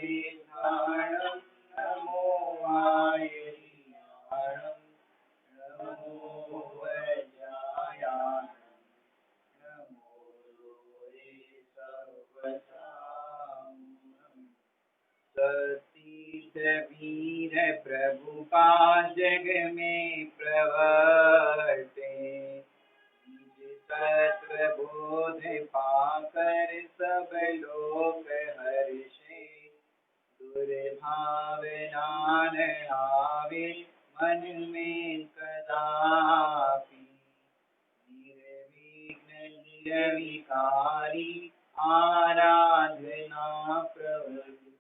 वेदाणं नमो आयर्याणं नमो वज्रायाणं नमो लोरे सर्वसाम्यं सतीश वीर प्रभु का जग में प्रवर्ते तत्व बोध पाकर सब लोग हर्षे दुर्भावना न आवे मन में कदापि निर्विघ्न निरविकारी आराधना प्रवृत्ति।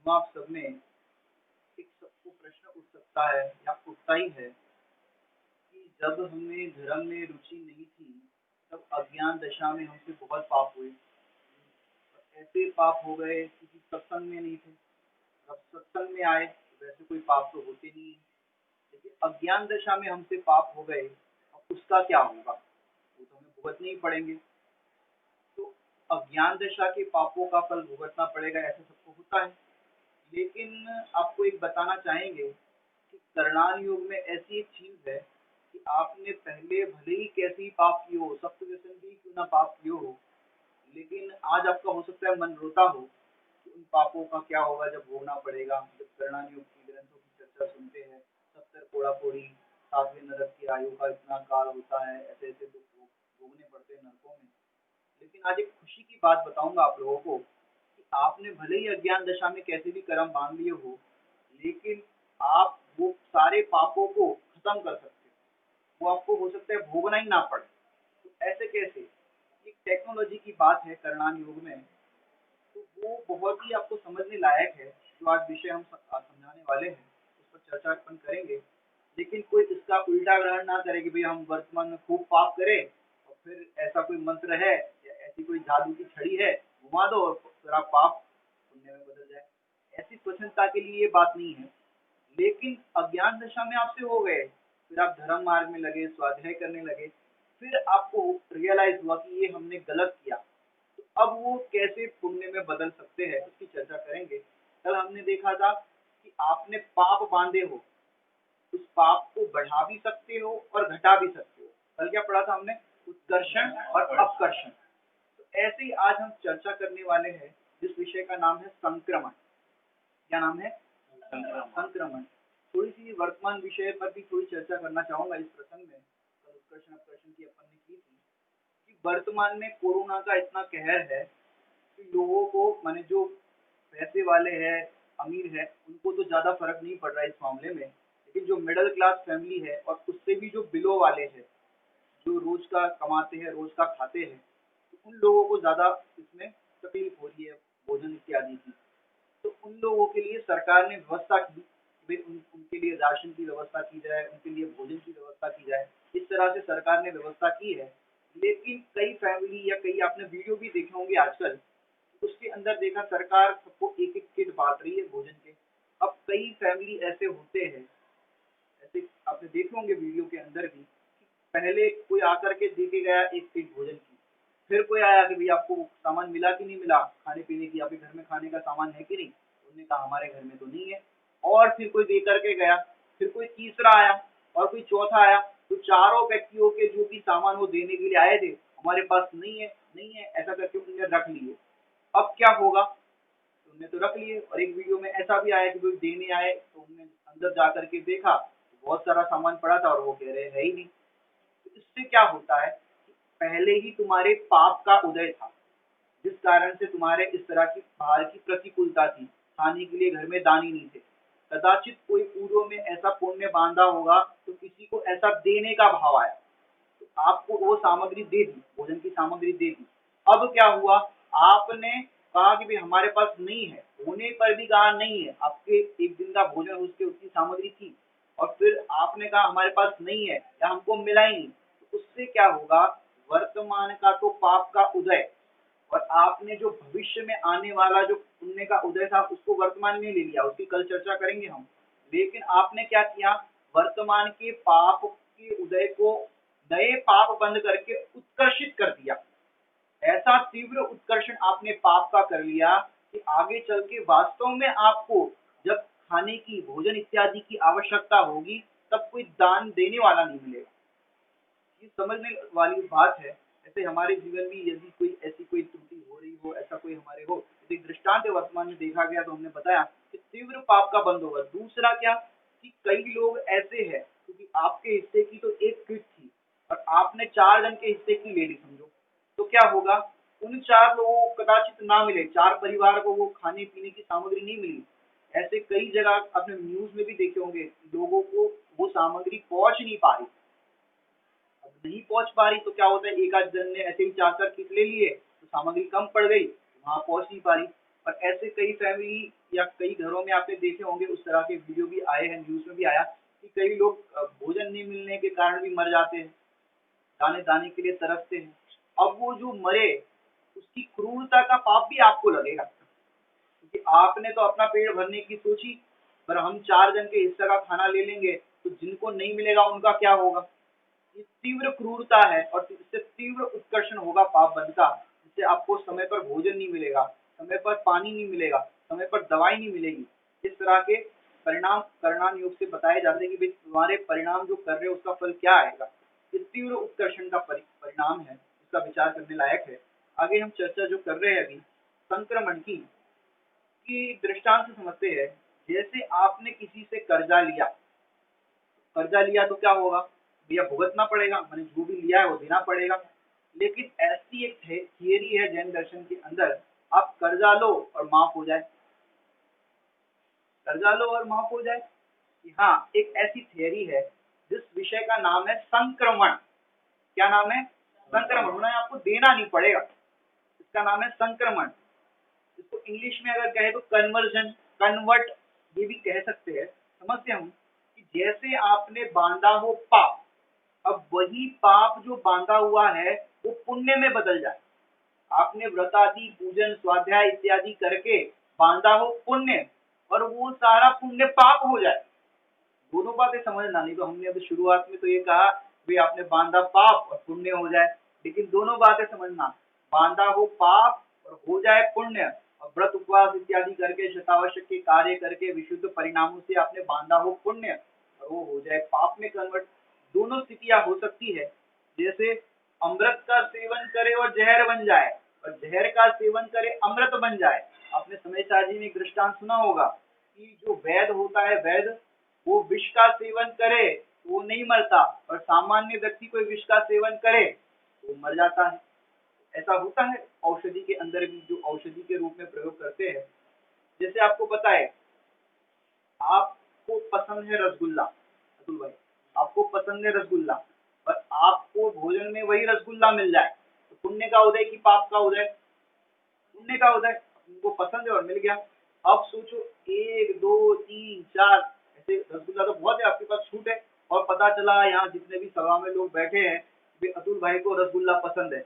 आप सब में एक सबको प्रश्न उठ सकता है या उठता ही है कि जब हमें धर्म में रुचि नहीं थी तब अज्ञान दशा में हमसे बहुत पाप हुए। ऐसे पाप हो गए क्योंकि सत्संग में नहीं थे। अब सत्संग में आए तो वैसे कोई पाप तो होते नहीं है, लेकिन अज्ञान दशा में हमसे पाप हो गए। अब उसका क्या होगा, वो तो हमें भुगतने ही पड़ेंगे। तो अज्ञान दशा के पापों का फल भुगतना पड़ेगा, ऐसा सबको होता है। लेकिन आपको एक बताना चाहेंगे कि करणान योग में ऐसी एक चीज है कि आपने पहले भले ही कैसे ही पाप किए हो, सप्त व्यसन भी क्यों ना पाप किए हो, लेकिन आज आपका हो सकता है मन रोता हो कि उन पापों का क्या होगा जब भोगना पड़ेगा। जब करणान योग की ग्रंथों की चर्चा सुनते हैं, 70 कोड़ा कोड़ी 7वें नरक की आयु का इतना काल होता है, ऐसे ऐसे दुख भोगने पड़ते हैं नरकों में। लेकिन आज एक खुशी की बात बताऊंगा आप लोगों को कि आपने भले ही अज्ञान दशा में कैसे भी कर्म बांध लिए हो, लेकिन आप वो सारे पापों को खत्म कर सकते हो। वो आपको हो सकता है भोगना ही ना पड़े। तो ऐसे कैसे, एक टेक्नोलॉजी की बात है करणान योग में, तो वो बहुत ही आपको समझने लायक है। जो आज विषय हम समझाने वाले हैं उस पर चर्चा अपन करेंगे। लेकिन कोई इसका उल्टा ग्रहण ना करे कि भाई हम वर्तमान में खूब पाप करें और फिर ऐसा कोई मंत्र है या ऐसी कोई जादू की छड़ी है घुमा दो और फिर आप पाप पुण्य में बदल जाए। ऐसी स्वच्छता के लिए ये बात नहीं है। लेकिन अज्ञान दशा में आपसे हो गए, फिर आप धर्म मार्ग में लगे, स्वाध्याय करने लगे, फिर आपको रियलाइज हुआ कि ये हमने गलत किया। तो अब वो कैसे पुण्य में बदल सकते हैं उसकी चर्चा करेंगे। कल हमने देखा था कि आपने पाप बांधे हो, उस पाप को बढ़ा भी सकते हो और घटा भी सकते हो। कल क्या पढ़ा था हमने, उत्कर्षण और अपकर्षण। तो ऐसे ही आज हम चर्चा करने वाले हैं जिस विषय का नाम है संक्रमण। क्या नाम है, संक्रमण। थोड़ी सी वर्तमान विषय पर भी थोड़ी चर्चा करना चाहूंगा इस प्रसंग में। कल उत्कर्षण अपकर्षण की अपन ने की थी कि वर्तमान में कोरोना का इतना कहर है कि लोगों को, माने जो पैसे वाले हैं, अमीर है, उनको तो ज्यादा फर्क नहीं पड़ रहा है इस मामले में। लेकिन जो मिडिल क्लास फैमिली है और उससे भी जो बिलो वाले हैं, जो रोज का कमाते हैं, रोज का खाते हैं, तो उन लोगों को ज्यादा इसमें तकलीफ हो रही है भोजन इत्यादि की। तो उन लोगों के लिए सरकार ने व्यवस्था की कि भाई उनके लिए राशन की व्यवस्था की जाए, उनके लिए भोजन की व्यवस्था की जाए। इस तरह से सरकार ने व्यवस्था की है। लेकिन कई फैमिली या कई आपने वीडियो भी देखे होंगे आजकल, उसके अंदर देखा सरकार सबको एक एक किट बांट रही है भोजन के। अब कई फैमिली ऐसे होते हैं, ऐसे आपने देखे होंगे वीडियो के अंदर भी, पहले कोई आकर के दे के गया एक किट भोजन की, फिर कोई आया कि भाई आपको सामान मिला कि नहीं मिला खाने पीने की, आपके घर में खाने का सामान है कि नहीं। उन्होंने कहा हमारे घर में तो नहीं है। और फिर कोई दे करके गया, फिर कोई तीसरा आया और कोई चौथा आया। तो चारों व्यक्तियों के जो भी सामान वो देने के लिए आए थे, हमारे पास नहीं है नहीं है ऐसा करके उन्होंने रख लिए। अब क्या होगा, तो उन्होंने तो रख लिए। और एक वीडियो में ऐसा भी आया कि कोई देने आए तो उन्होंने अंदर जा करके देखा तो बहुत सारा सामान पड़ा था और वो कह रहे है ही नहीं। तो इससे क्या होता है, पहले ही तुम्हारे पाप का उदय था, जिस कारण से तुम्हारे इस तरह की बाहर की प्रतिकूलता थी, खाने के लिए घर में दानी नहीं थे। कदाचित कोई पूर्व में ऐसा पुण्य बांधा होगा तो किसी को ऐसा देने का भाव आया, तो आपको वो सामग्री दे दी, भोजन की सामग्री दे दी। अब क्या हुआ, आपने कहा कि भाई हमारे पास नहीं है, होने पर भी कहा नहीं है, आपके एक दिन का भोजन उसके उतनी सामग्री थी, और फिर आपने कहा हमारे पास नहीं है या हमको मिला ही नहीं। तो उससे क्या होगा, वर्तमान का तो पाप का उदय, और आपने जो भविष्य में आने वाला जो पुण्य का उदय था उसको वर्तमान में ले लिया। उसकी कल चर्चा करेंगे हम। लेकिन आपने क्या किया, वर्तमान के पाप के उदय को नए पाप बंद करके उत्कर्षित कर दिया। ऐसा तीव्र उत्कर्षण आपने पाप का कर लिया कि आगे चल के वास्तव में आपको जब खाने की, भोजन इत्यादि की आवश्यकता होगी, तब कोई दान देने वाला नहीं मिलेगा। ये समझने वाली बात है। ऐसे हमारे जीवन में यदि कोई ऐसी कोई त्रुटि हो रही हो, ऐसा कोई हमारे हो, यदि दृष्टांत वर्तमान में देखा गया तो हमने बताया कि तीव्र पाप का बंद होगा। दूसरा क्या कि कई लोग ऐसे हैं, क्योंकि आपके हिस्से की तो एक किट थी और आपने 4 जन के हिस्से की ले ली समझो, तो क्या होगा, उन 4 लोगों को कदाचित ना मिले, 4 परिवार को वो खाने पीने की सामग्री नहीं मिली। ऐसे कई जगह आपने न्यूज में भी देखे होंगे, लोगों को वो सामग्री पहुंच नहीं पा रही। अब नहीं पहुंच पा रही तो क्या होता है, एक आध जन ने ऐसे ही 4 किट ले लिए तो सामग्री कम पड़ गई, वहां पहुंच नहीं पा रही। और ऐसे कई फैमिली या कई घरों में आपने देखे होंगे, उस तरह के वीडियो भी आए हैं, न्यूज में भी आया कि कई लोग भोजन नहीं मिलने के कारण भी मर जाते हैं, दाने दाने के लिए तरसते हैं। अब वो जो मरे उसकी क्रूरता का पाप भी आपको लगेगा, क्योंकि आपने तो अपना पेट भरने की सोची, पर हम 4 जन के हिस्से का खाना ले लेंगे तो जिनको नहीं मिलेगा उनका क्या होगा। ये तीव्र क्रूरता है और इससे तीव्र उत्कर्षण होगा पाप बंध का, जिससे आपको समय पर भोजन नहीं मिलेगा, समय पर पानी नहीं मिलेगा, समय पर दवाई नहीं मिलेगी। इस तरह के परिणाम करणान योग से बताए जाते हैं कि भाई तुम्हारे परिणाम जो कर रहे हो उसका फल क्या आएगा। इस तीव्र उत्कर्षण का परिणाम है, इसका विचार करने लायक है। आगे हम चर्चा जो कर रहे हैं अभी संक्रमण की दृष्टांत से समझते हैं। जैसे आपने किसी से कर्जा लिया तो क्या होगा, भैया भुगतना पड़ेगा, मैंने जो भी लिया है वो देना पड़ेगा। लेकिन ऐसी एक थियरी है जैन दर्शन के अंदर, आप कर्जा लो और माफ हो जाए, कर्जा लो और माफ हो जाए। हाँ, एक ऐसी थियरी है जिस विषय का नाम है संक्रमण। क्या नाम है? संक्रमण। उन्हें आपको देना नहीं पड़ेगा, इसका नाम है संक्रमण। इसको इंग्लिश में अगर कहे तो कन्वर्जन, कन्वर्ट ये भी कह सकते हैं। समझते हम कि जैसे आपने बांधा हो पाप, अब वही पाप जो बांधा हुआ है वो पुण्य में बदल जाए। आपने व्रत आदि, पूजन, स्वाध्याय इत्यादि करके बांधा हो पुण्य, और वो सारा पुण्य पाप हो जाए। दोनों बातें समझना, नहीं तो हमने अभी शुरुआत में तो ये कहा भाई आपने बांधा पाप और पुण्य हो जाए, लेकिन दोनों बातें समझना, बांधा हो पाप और हो जाए पुण्य, और व्रत उपवास इत्यादि करके शतावश्यक के कार्य करके विशुद्ध परिणामों से आपने बांधा हो पुण्य और वो हो जाए पाप में कन्वर्ट। दोनों स्थितियां हो सकती है। जैसे अमृत का सेवन करे और जहर बन जाए, और जहर का सेवन करे अमृत बन जाए। आपने समय जी में एक दृष्टांत सुना होगा कि जो वैद होता है, वैद वो विष का सेवन करे तो वो नहीं मरता, और सामान्य व्यक्ति कोई विष का सेवन करे तो वो मर जाता है। ऐसा होता है औषधि के अंदर भी, जो औषधि के रूप में प्रयोग करते हैं। जैसे आपको पता है, आपको पसंद है रसगुल्ला, अतुल भाई आपको पसंद है रसगुल्ला, और आपको भोजन में वही रसगुल्ला मिल जाए तो पुण्य का उदय की पाप का उदय? पुण्य का उदय। उनको पसंद है और मिल गया। अब सोचो 1 2 3 4 ऐसे रसगुल्ला तो बहुत है, आपके पास छूट है, और पता चला यहाँ जितने भी सभा में लोग बैठे हैं वे अतुल भाई को रसगुल्ला पसंद है,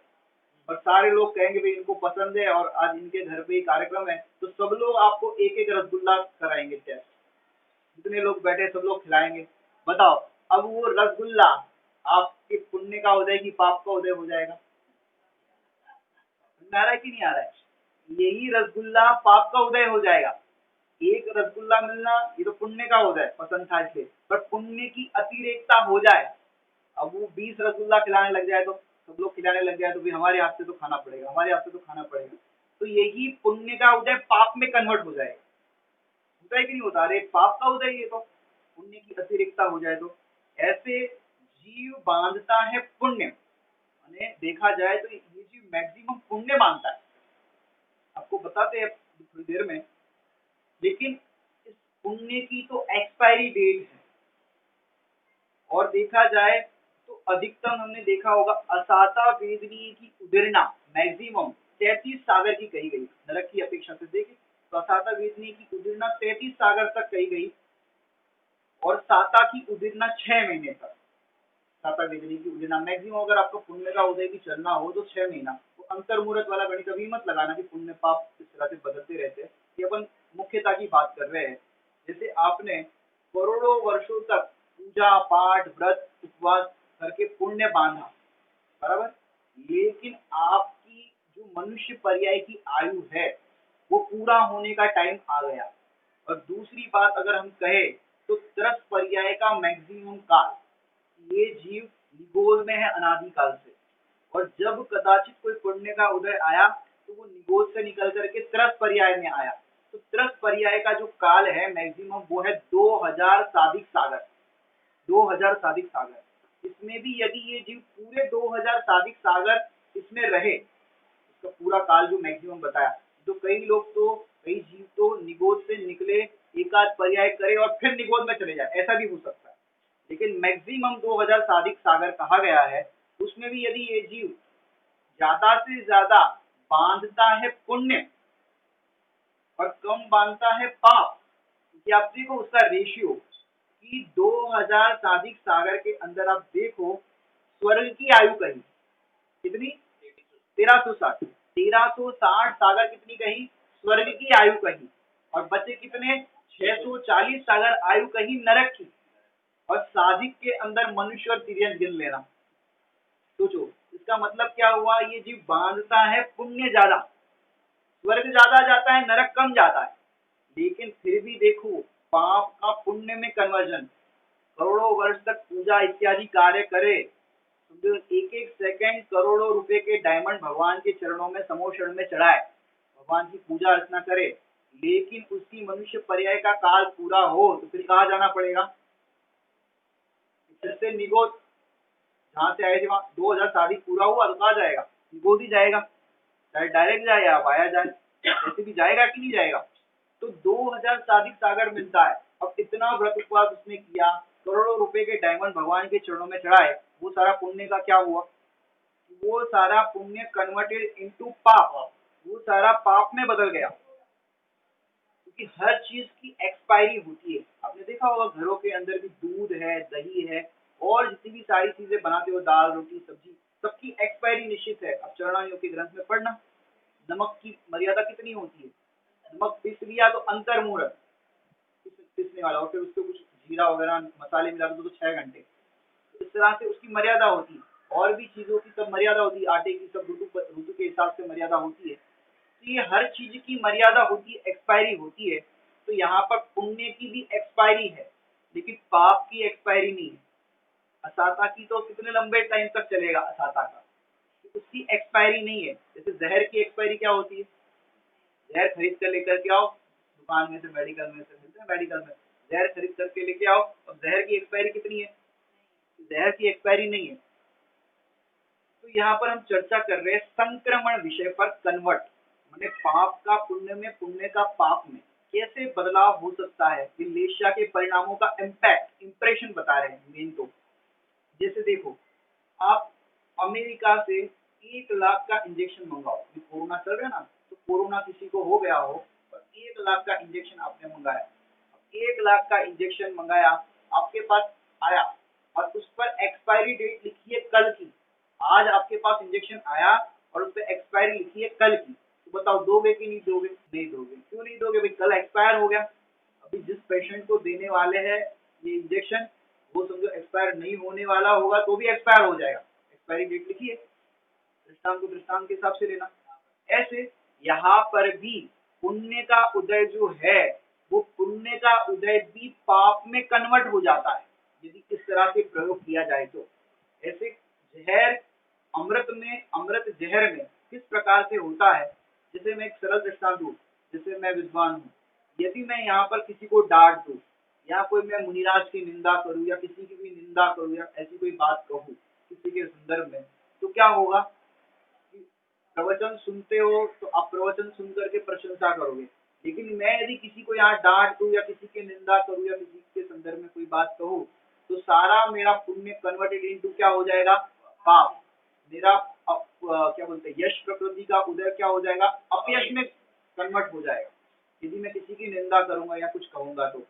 और सारे लोग कहेंगे भाई इनको पसंद है और आज इनके घर पे ही कार्यक्रम है, तो सब लोग आपको एक एक रसगुल्ला कराएंगे टेस्ट। जितने लोग बैठे सब लोग खिलाएंगे। बताओ, अब वो रसगुल्ला आपके पुण्य का उदय की पाप का उदय हो जाएगा? आ रहा है कि नहीं आ रहा है? यही रसगुल्ला पाप का उदय हो जाएगा। एक रसगुल्ला मिलना ये तो पुण्य का उदय, पसंद था इसलिए, पर पुण्य की अतिरेकता हो जाए, अब वो 20 रसगुल्ला खिलाने लग जाए, तो सब लोग खिलाने लग जाए, तो फिर हमारे हाथ से तो खाना पड़ेगा, हमारे हाथ से तो खाना पड़ेगा। तो यही पुण्य का उदय पाप में कन्वर्ट हो जाएगा। होता है कि नहीं होता? अरे पाप का उदय ये तो, पुण्य की अतिरिक्ता हो जाए तो। ऐसे जीव बांधता है पुण्य, माने देखा जाए तो ये जीव मैक्सिमम पुण्य बांधता है, आपको बताते हैं थोड़ी देर में। लेकिन इस पुण्य की तो एक्सपायरी डेट है, और देखा जाए तो अधिकतम हमने देखा होगा असाता वेदनी की उदीरना मैक्सिमम 33 सागर की कही गई, नरक की अपेक्षा से देखें तो असाता वेदनी की उदीरना 33 सागर तक कही गई, और साता की उदीरना 6 महीने तक। साता वेदनी की उदीरना मैक्सिमम, अगर आपको पुण्य का उदय की चलना हो तो 6 महीना। तो अंतर मुहूर्त वाला गणित अभी मत लगाना कि पुण्य पाप इस तरह से बदलते रहते हैं, ये अपन मुख्यता की बात कर रहे हैं। जैसे आपने करोड़ों वर्षों तक पूजा पाठ व्रत उपवास करके पुण्य बांधा, बराबर, लेकिन आपकी मनुष्य पर्याय की आयु है वो पूरा होने का टाइम आ गया। और दूसरी बात अगर हम कहें तो त्रस पर्याय का मैक्सिमम काल, ये जीव निगोज में है अनादिकाल से, और जब कदाचित कोई पुण्य का उदय आया तो वो निगोज से निकल करके त्रस पर्याय में आया। तो त्रस पर्याय का जो काल है मैक्सिमम वो है 2000 साधिक सागर, 2000 साधिक सागर। इसमें भी यदि ये जीव पूरे 2000 साधिक सागर इसमें रहे, इसका पूरा काल जो मैक्सिमम बताया, तो कई जीव तो निगोज से निकले, एक आध पर्याय करे और फिर निगोज में चले जाए, ऐसा भी हो सकता है। लेकिन मैक्सिमम 2000 साधिक सागर कहा गया है। उसमें भी यदि ये जीव ज्यादा से ज्यादा बांधता है पुण्य और कम बांधता है पाप, क्योंकि आप देखो उसका रेशियो कि 2000 साधिक सागर के अंदर आप देखो स्वर्ग की आयु कही कितनी, 1360, 1360 सागर कितनी कही, स्वर्ग की आयु कही, और बचे कितने 640 सागर आयु कही नरक की। और साधिक के अंदर मनुष्य और तिर्यन गिन लेना। सोचो इसका मतलब क्या हुआ, ये जीव बांधता है पुण्य ज्यादा, स्वर्ग ज्यादा जाता है नरक कम जाता है, लेकिन फिर भी देखो पाप का पुण्य में कन्वर्जन, करोड़ों वर्ष तक पूजा इत्यादि कार्य करे, समझो एक एक सेकंड करोड़ों रुपए के डायमंड भगवान के चरणों में समोषण में चढ़ाए, भगवान की पूजा अर्चना करे, लेकिन उसकी मनुष्य पर्याय का काल पूरा हो तो फिर कहाँ जाना पड़ेगा, फिर से निगोद, जहाँ से आए थे वहां 2000 शादी पूरा हुआ तो कहाँ जाएगा, निगोद ही जाएगा, चाहे डायरेक्ट जाए या वाया जाए, ऐसे भी जाएगा कि नहीं जाएगा। तो 2000 साधिक सागर मिलता है। अब इतना व्रत उपवास उसने किया, करोड़ों रुपए के डायमंड भगवान के चरणों में चढ़ाए, वो सारा पुण्य का क्या हुआ, वो सारा पुण्य कन्वर्टेड इनटू पाप, वो सारा पाप में बदल गया। क्योंकि हर चीज की एक्सपायरी होती है, आपने देखा होगा घरों के अंदर भी दूध है, दही है, और जितनी भी सारी चीजें बनाते हो, दाल रोटी सब्जी, सबकी एक्सपायरी निश्चित है। अब चरणाइयों के ग्रंथ में पढ़ना, नमक की मर्यादा कितनी होती है, नमक पीस लिया तो अंतर्मूर्त पीसने वाला, और फिर उसको कुछ जीरा वगैरह मसाले मिला दो तो 6 घंटे, इस तरह से उसकी मर्यादा होती है। और भी चीजों की सब मर्यादा होती है, आटे की सब ऋतु के हिसाब से मर्यादा होती है। तो ये हर चीज की मर्यादा होती है, एक्सपायरी होती है। तो यहाँ पर पुण्य की भी एक्सपायरी है, लेकिन पाप की एक्सपायरी नहीं है। असाता की तो कितने लंबे टाइम तक चलेगा असाता का, उसकी एक्सपायरी नहीं है। जैसे जहर की एक्सपायरी क्या होती है, जहर खरीद कर लेकर के आओ दुकान में से, मेडिकल में से मिलते हैं, मेडिकल में जहर खरीद करके लेके आओ, और जहर की एक्सपायरी कितनी है, जहर की एक्सपायरी नहीं है। तो यहाँ पर हम चर्चा कर रहे हैं संक्रमण विषय पर, कन्वर्ट माने पाप का पुण्य में, पुण्य का पाप में कैसे बदलाव हो सकता है, ये लेशा के परिणामों का इम्पैक्ट, इंप्रेशन बता रहे हैं मेन। तो जैसे देखो आप अमेरिका से 1 लाख का इंजेक्शन मंगाओ, कोरोना चल रहा है ना, तो कोरोना किसी को हो गया हो और 1 लाख का इंजेक्शन आपने मंगाया, 1 लाख का इंजेक्शन मंगाया, आपके पास आया और उस पर एक्सपायरी डेट लिखी है कल की, आज आपके पास इंजेक्शन आया और उस पर एक्सपायरी लिखी है कल की, तो बताओ दोगे कि नहीं दोगे, नहीं दोगे। क्यों नहीं दोगे भाई, कल एक्सपायर हो गया। अभी जिस पेशेंट को देने वाले हैं ये इंजेक्शन, वो समझो एक्सपायर नहीं होने वाला होगा तो भी एक्सपायर हो जाएगा, एक्सपायरी डेट लिखी है, दृष्टांत को दृष्टांत के हिसाब से लेना। ऐसे यहाँ पर भी पुण्य का उदय जो है, वो पुण्य का उदय भी पाप में कन्वर्ट हो जाता है यदि इस तरह से प्रयोग किया जाए तो। ऐसे जहर अमृत में, अमृत जहर में किस प्रकार से होता है, जैसे मैं एक सरल दृष्टांत दूं, जैसे मैं विद्वान हूँ, यदि मैं यहाँ पर किसी को डांट दूं या कोई मैं मुनिराज की निंदा करूं या किसी की भी निंदा करूं या ऐसी कोई बात कहूं किसी के संदर्भ में, तो क्या होगा, प्रवचन सुनते हो तो आप प्रवचन सुन करके प्रशंसा करोगे, लेकिन मैं यदि किसी को यहाँ डांट दूं या किसी की निंदा करूं या किसी के संदर्भ में कोई बात कहूं, तो सारा मेरा पुण्य कन्वर्टेड इनटू क्या हो जाएगा, पाप। मेरा क्या बोलते हैं, यश प्रकृति का उदय क्या हो जाएगा, अपयश में कन्वर्ट हो जाएगा यदि मैं किसी की निंदा करूंगा या कुछ कहूंगा। तो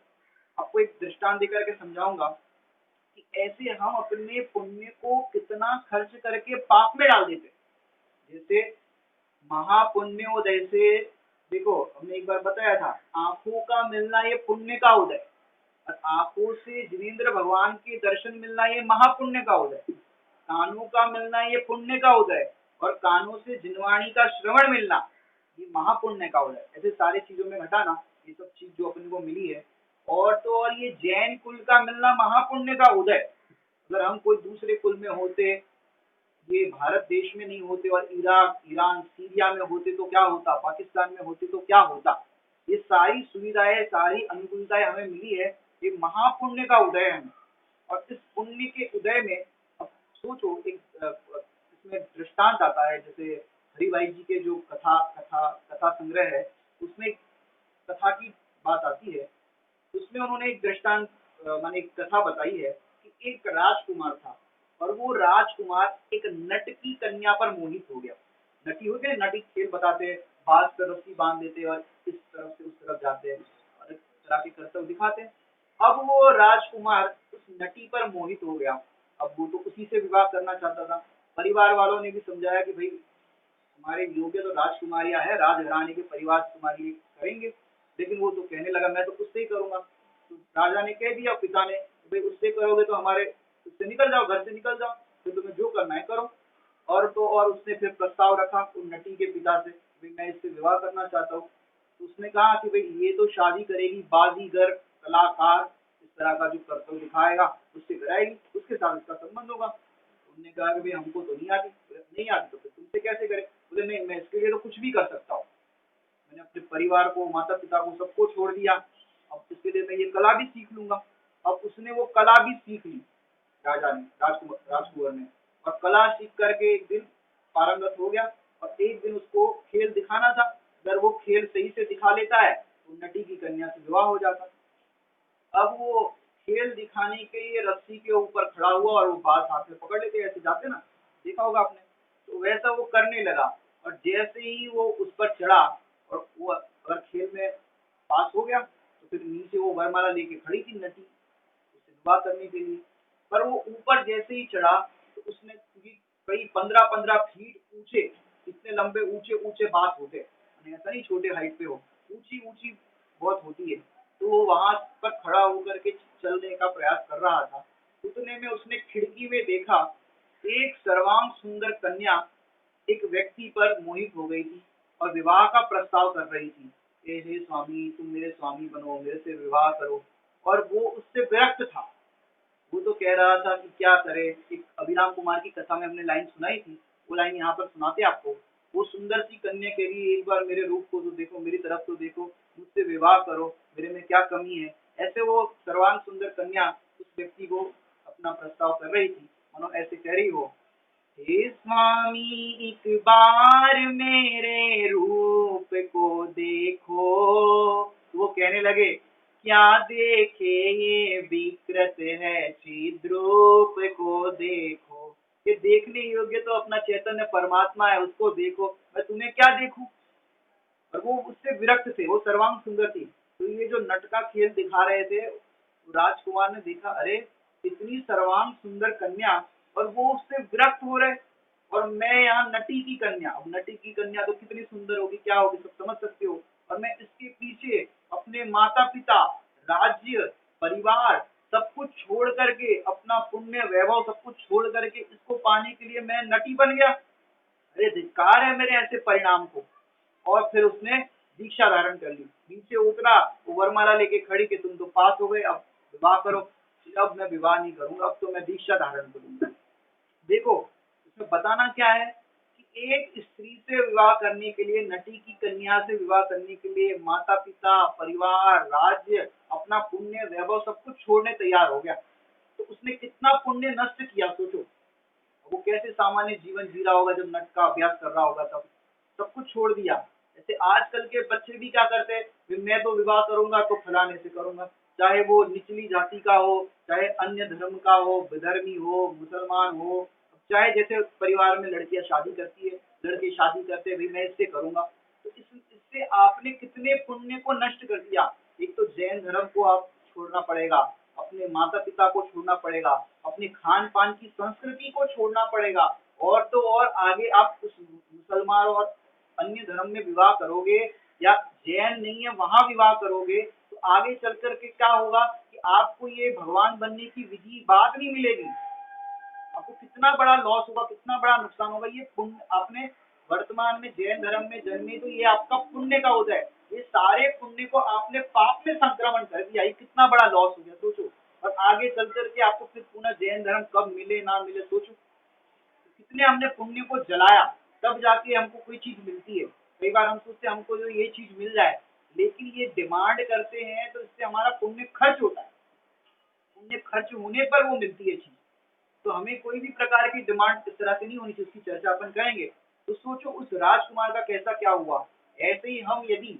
आपको एक दृष्टांत देकर के समझाऊंगा कि ऐसे हम अपने पुण्य को कितना खर्च करके पाप में डाल देते। जैसे महापुण्योदय से, देखो हमने एक बार बताया था, आंखों का मिलना ये पुण्य का उदय, और आंखों से जिनेंद्र भगवान के दर्शन मिलना ये महापुण्य का उदय, कानों का मिलना ये पुण्य का उदय, और कानों से जिनवाणी का श्रवण मिलना, ये महापुण्य का उदय। ऐसे सारी चीजों में घटाना, ये सब चीज जो अपने को मिली है। और तो और ये जैन कुल का मिलना महापुण्य का उदय। अगर हम कोई दूसरे कुल में होते, ये भारत देश में नहीं होते और इराक, ईरान, सीरिया में होते तो क्या होता, पाकिस्तान में होते तो क्या होता। ये सारी सुविधाएं, सारी अनुकूलताएं हमें मिली है, ये महापुण्य का उदय है। और इस पुण्य के उदय में अब सोचो, एक इसमें दृष्टांत आता है, जैसे हरिभाई जी के जो कथा कथा कथा संग्रह है, उसमें एक कथा की बात आती है। उसमें उन्होंने एक दृष्टांत माने एक कथा बताई है कि एक राजकुमार था, और वो राजकुमार एक नट की कन्या पर मोहित हो गया। नटी हो गए, नटी खेल बताते हैं, बांस पर रस्सी बांध देते हैं और इस तरफ से उस तरफ जाते हैं और इस तरह के कर्तव्य दिखाते हैं। अब वो राजकुमार उस नटी पर मोहित हो गया। अब वो तो उसी से विवाह करना चाहता था। परिवार वालों ने भी समझाया कि भाई हमारे योग्य तो राजकुमारियां है, राजघराने के परिवार तुम्हारे लिए करेंगे। लेकिन वो तो कहने लगा मैं तो उससे ही करूंगा। तो राजा ने कह दिया, पिता ने, भाई उससे करोगे तो हमारे उससे निकल जाओ, घर से निकल जाओ, फिर तुम्हें जो करना है करो। और तो और उसने फिर प्रस्ताव रखा उन नटी के पिता से, भाई मैं इससे विवाह करना चाहता हूँ। तो उसने कहा कि भाई ये तो शादी करेगी बाजीगर, कलाकार, इस तरह का जो कर्तव्य दिखाएगा उससे कराएगी, उसके साथ इसका संबंध होगा। उन्होंने कहा कि भाई हमको तो नहीं आती। बोले, नहीं आती तो फिर तुमसे कैसे करे। बोले नहीं, मैं इसके लिए तो कुछ भी कर सकता हूँ। मैंने अपने परिवार को, माता पिता को, सबको छोड़ दिया। अब इसके लिए मैं ये कला भी सीख लूंगा। अब उसने वो कला भी सीख ली, राजा ने, राजकुंवर ने। और कला सीख करके एक दिन पारंगत हो गया। और एक दिन उसको खेल दिखाना था। अगर वो खेल सही से दिखा लेता है तो नटी की कन्या से विवाह हो जाता। अब वो खेल दिखाने के लिए रस्सी के ऊपर खड़ा हुआ और वो बाल हाथ में पकड़ लेते, ऐसे जाते ना, देखा होगा आपने। तो वैसा वो करने लगा। और जैसे ही वो उस पर चढ़ा और वो अगर खेल में पास हो गया तो फिर नीचे वो वरमाला लेके खड़ी थी नटी उससे विवाह करने के लिए। पर वो ऊपर जैसे ही चढ़ा तो उसने, क्योंकि कई 15-15 फीट ऊंचे, इतने लंबे ऊंचे ऊंचे बांस होते, यानी ऐसा नहीं छोटे हाइट पे हो, ऊंची ऊंची बहुत होती है। तो वो वहां पर खड़ा होकर के चलने का प्रयास कर रहा था। उतने में उसने खिड़की में देखा, एक सर्वांग सुंदर कन्या एक व्यक्ति पर मोहित हो गई थी और विवाह का प्रस्ताव कर रही थी। हे स्वामी, तुम मेरे स्वामी बनो, मेरे से विवाह करो। और वो उससे विरक्त था। वो तो कह रहा था कि क्या करे। एक अभिराम कुमार की कथा में हमने लाइन सुनाई थी, वो लाइन यहाँ पर सुनाते आपको। वो सुंदर सी कन्या कह रही है, एक बार मेरे रूप को तो देखो, मेरी तरफ तो देखो, मुझसे विवाह करो, मेरे में क्या कमी है। ऐसे वो सर्वांग सुंदर कन्या उस व्यक्ति को अपना प्रस्ताव कर रही थी, मानो ऐसे कह रही हो, हे स्वामी एक बार मेरे रूप को देखो। तो वो कहने लगे, क्या देखे ये विकृत है चिद्रूप को देखो। ये देखने योग्य तो अपना चैतन्य परमात्मा है, उसको देखो, मैं तुम्हें क्या देखूं। और वो उससे विरक्त थे, वो सर्वांग सुंदर थी। तो ये जो नट का खेल दिखा रहे थे, राजकुमार ने देखा, अरे इतनी सर्वांग सुंदर कन्या और वो उससे विरक्त हो रहे, और मैं यहाँ नटी की कन्या। अब नटी की कन्या तो कितनी सुंदर होगी, क्या होगी, सब समझ सकते हो। और मैं इसके पीछे अपने माता पिता, राज्य, परिवार, सब कुछ छोड़ करके, अपना पुण्य वैभव सब कुछ छोड़ करके इसको पाने के लिए मैं नटी बन गया। अरे धिक्कार है मेरे ऐसे परिणाम को। और फिर उसने दीक्षा धारण कर ली। नीचे उतरा, वो वरमाला लेके खड़ी कि तुम तो पास हो गए, अब विवाह करो। अब मैं विवाह नहीं करूंगा, अब तो मैं दीक्षा धारण करूंगा। देखो इसमें बताना क्या है कि एक स्त्री से विवाह करने के लिए, नटी की कन्या से विवाह करने के लिए माता पिता, परिवार, राज्य, अपना पुण्य वैभव सब कुछ छोड़ने तैयार हो गया। तो उसने कितना पुण्य नष्ट किया सोचो। वो कैसे सामान्य जीवन जी रहा होगा जब नट का अभ्यास कर रहा होगा, तब सब कुछ छोड़ दिया। जैसे आजकल के बच्चे भी क्या करते हैं, मैं तो विवाह करूंगा तो फलाने से करूंगा, चाहे वो निचली जाति का हो, चाहे अन्य धर्म का हो, विधर्मी हो, मुसलमान हो, चाहे जैसे परिवार में लड़कियां शादी करती है, लड़के शादी करते हैं, भाई मैं इससे करूंगा। तो इससे आपने कितने पुण्य को नष्ट कर दिया। एक तो जैन धर्म को आप छोड़ना पड़ेगा, अपने माता पिता को छोड़ना पड़ेगा, अपने खान पान की संस्कृति को छोड़ना पड़ेगा, और तो और आगे आप उस मुसलमान और अन्य धर्म में विवाह करोगे, या जैन नहीं है वहां विवाह करोगे, तो आगे चल करके क्या होगा कि आपको ये भगवान बनने की विधि बात नहीं मिलेगी। आपको कितना बड़ा लॉस होगा, कितना बड़ा नुकसान होगा। ये पुण्य आपने वर्तमान में जैन धर्म में जन्मे तो ये आपका पुण्य का उदय, ये सारे पुण्य को आपने पाप में संक्रमण कर दिया, ये कितना बड़ा लॉस हो गया सोचो। और आगे चल करके आपको फिर पुनः जैन धर्म कब मिले ना मिले सोचो। कितने हमने पुण्य को जलाया तब जाके हमको कोई चीज मिलती है। कई बार हम सोचते हैं हमको जो ये चीज मिल जाए, लेकिन ये डिमांड करते हैं तो इससे हमारा पुण्य खर्च होता है, पुण्य खर्च होने पर वो मिलती है चीज। तो हमें कोई भी प्रकार की डिमांड इस तरह से नहीं होनी चाहिए, उसकी चर्चा अपन करेंगे। तो सोचो उस राजकुमार का कैसा क्या हुआ। ऐसे ही हम यदि